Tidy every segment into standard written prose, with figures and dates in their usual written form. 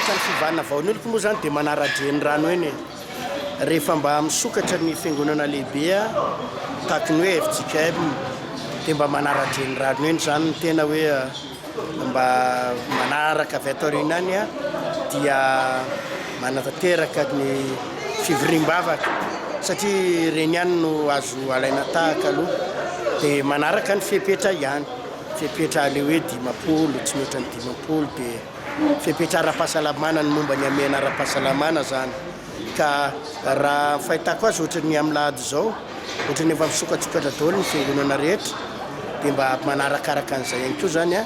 trano fivana vaon'oloko moa zany dia manaradreny rano eny rehefa mba misokatra ny fiangonana lehibe tahaka ny hoe FJKM dia mba manaradreny rano eny zany ny tena hoe mba manaraka avy ato aorianany dia manatanteraka ny fivoriam-bavaka satria reny ihany no azo alaina tahaka aloha dia manaraka ny fipetra ihany fipetra le hoe 10 tsy mihoatra ny 10 dia fipetra ara-pahasalamana ny momba ny amena ara-pahasalamana zany ka raha fahitako azy ohatrany amin'ny lahady zao ohatrany efa misokatsokatra daholo ny fiangonana rehetra dia mba manarakaraka an'izay ihany koa zany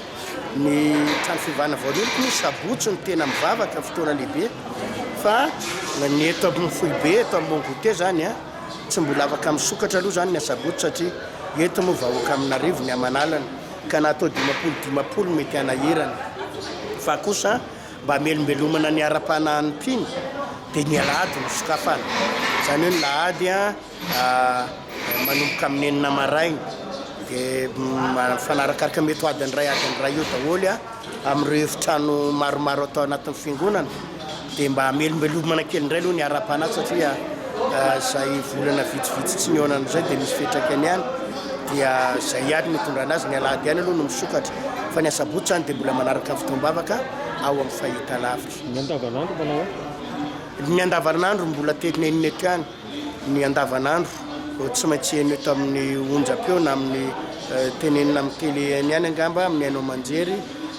ny trano fivana vaon'oloko ny sabotsy ny tena mivavaka fotoana lehibe fa ny eto amin'ny Foibe eto amin'ny Mongote zany tsy mbola afaka misokatra aloha zany ny sabotsy satria eto moa vahoaka amin'Arivo ny Amanalana ka natao 10 mety anahirana fa kosa mba melombelomana ny ara-panahin'ny mpino dia ny alahady no sokafana zany hoe ny lahady manomboka amin'ny enina maraina dia fanarakaraka mety ho adiny ray eo daholo amin'ireo efitrano maromaro atao anatin'ny fiangonana dia mba melombelomana kely indray aloha ny ara-panahy satria zay volana vitsivitsy tsy nionan'izay dia misy fetraka any ihany dia zay ihany mitondra anazy ny alahady ihany aloha no misokatra fa ny asabotsy zany dia mbola manaraka ny fotoam-bavaka ao amin'ny fahita lavitra ny andavanandro manao ny andavanandro mbola tenenina eto ihany ny andavanandro tsy maintsy eny eto amin'ny onjam-peo na amin'ny tenenina amin'ny télé ihany angamba amin'ny hainao manjery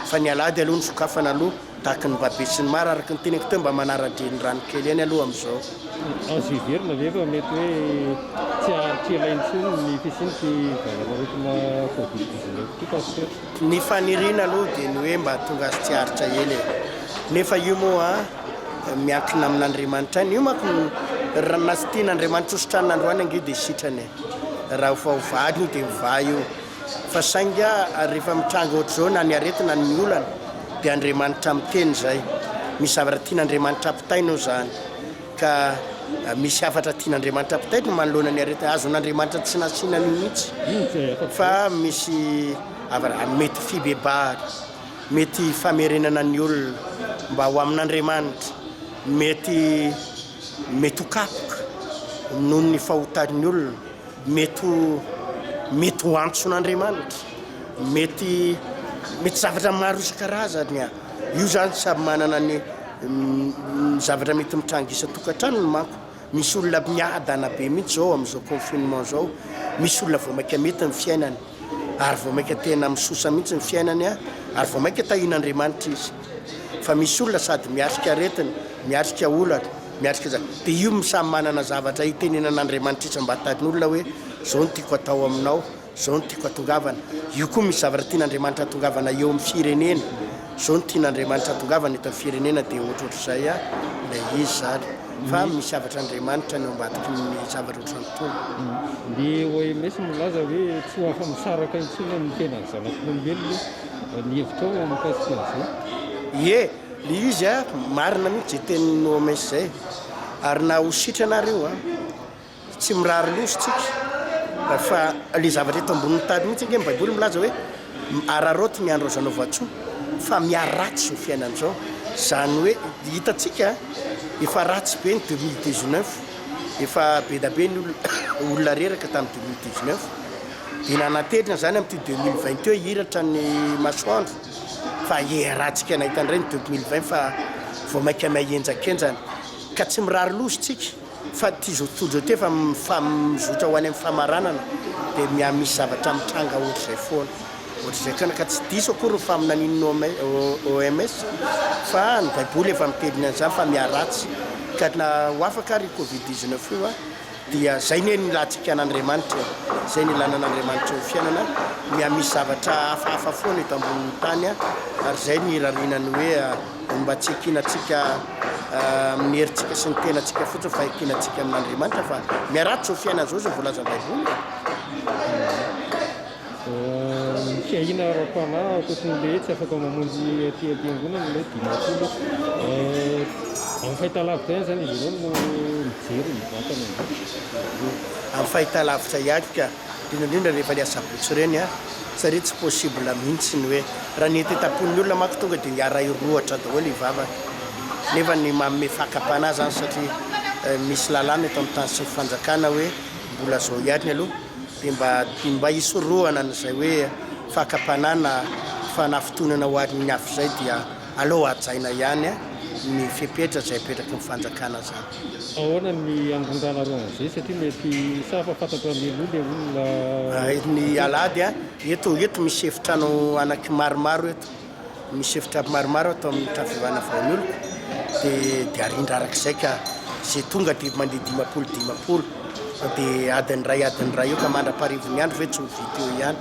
fa ny alahady aloha ny sokafana aloha tahaka ny babe sy ny maro araka ny teneko teo mba manaradreny rano kely ihany aloha amin'izao azo iverina vefa mety hoe tsy elaintsony ny fisinyty valanarotina Covid-19 ty pasteur ny faniriana aloha dia ny hoe mba tonga azy tsy haritra ely nefa io moa miankina amin'Andriamanitra any io manko na sy tian'Andriamanitra hositrany androany angeo dia sitrany raha fa hovady io dia miva io fa sainga rehefa mitranga ohatr'izao na ny aretina ny olana dia Andriamanitra miteny zay misy zavatra tian'Andriamanitra apitainao zany ka misy afatra tian'Andriamanitra apitainy no manoloana ny aretina azon'Andriamanitra tsy nasiana an'io mihitsy fa misy mety fibebahana mety famerenana ny olona mba ho amin'Andriamanitra mety ho kapoka noho ny fahotan'ny olona mety ho antson'Andriamanitra mety zavatra maro isan-karazany io zany samy manana ny zavatra mety mitrangisa tokantrano no manko misy olona miadana be mihitsy zao amin'izao confinement zao misy olona vao maika mety ny fiainany ary vao maika tena misosa mihitsy ny fiainany ary vao maika tahian'Andriamanitra izy fa misy olona sady miatrika aretina miatrika olana miatrika zany dia io samy manana zavatra itenenan'Andriamanitra izy mba tahin'olona hoe zao no tiako atao aminao zao no tiako atongavana io koa misy zavatra tian'Andriamanitra atongavana eo amin'ny firenena zao no tian'Andriamanitra atongavana eto amin'ny firenena dia ohatrohatr'izay ilay izy zany fa misy zavatra Andriamanitra ny ambadiky ny zavatra ohatran'itony dia OMS milaza hoe tsy ho afa-misaraka intsony ny tenany zanak'olombelona ny hevitrao mikasika an'izay le izy marina mihitsy zay tenin'ny OMS zay ary na ho sitranareo tsy mirary lositsika fa le zavatra eto ambonin'ny tany mihitsy nge Baiboly milaza hoe araroty ny andro azanao vatsoa fa miaratsy ny fiainan'izao zany hoe hitatsika efa ratsy be ny 2019 efa be da be ny olona reraka tamin'ny 2019 dia nanaterina zany amin'ity 2020 hiratra ny masoandro fa ratsika nahitan'ireny 2020 fa vao maika mahenjakenjana ka tsy mirary lositsika fa ty zao tontolo zao fa mizotra ho any amin'ny famaranana dia misy zavatra mitranga ohatr'izay foana ohatr'izay kana ka tsy diso akory ny faminanin'ny OMS fa ny Baiboly efa miteliny an'izany fa miaratsy ka na ho afaka ary Covid-19 io dia zay ny nilantsika an'Andriamanitra zay ny ilanan'Andriamanitra eo fiainana misy zavatra hafahafa foana eto ambonin'ny tany ary zay ny rarianany hoe mba tsy ekinatsika amin'ny herintsika sy ny tenatsika fotsiny fa ekinatsika amin'Andriamanitra fa miaratsy eo fiainan'izao zay voalaza Baiboly fiahina ara-panahy akoatran'le tsy afaka mamonjy aty am-piangonana le 10 amin'ny fahitalavitra ihany zany izy ireo no mijery ny vatana amin'ny fahitalavitra ihany ka indrindra rehefa le asabotsy ireny satria tsy possible mihitsy ny hoe raha ny tetapony olona manko tonga dia hiara irohatra daholo ivavaka nefa ny manome fakapana zany satria misy lalàna eto amin'ny tany sy ny fanjakana hoe mbola zao ihany aloha dia mba isorohana n'izay hoe fakapanana fanafitonana ho an'ny afo zay dia aleo ajaina ihany ny fipetra zay petraky ny fanjakana zany. Ahoana ny angondrana roa am'izay satria mety safa fantatra lelo le olona ny alady eto misy efitrano anaky maromaro eto misy efitra maromaro atao amin'ny trafivana vaon'oloko dia arindra arak'izay ka zay tonga dia mandeha 10 dia adiny ray eo ka mandra-parivony andro ve tsy ho vita eo ihany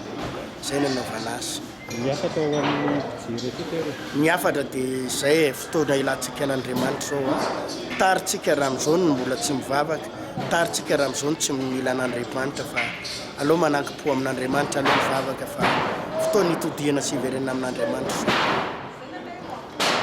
zay no nanaovana azy. Miafatra ho amin'ny mpijery atsika miafatra dia zay fotoana ilantsika an'Andriamanitra zao taritsika raha am'izao no mbola tsy mivavaka taritsika raha am'izao no tsy mila an'Andriamanitra fa aleo manankim-po amin'Andriamanitra aleo mivavaka fa fotoana hitodiana sy iverenana amin'Andriamanitra.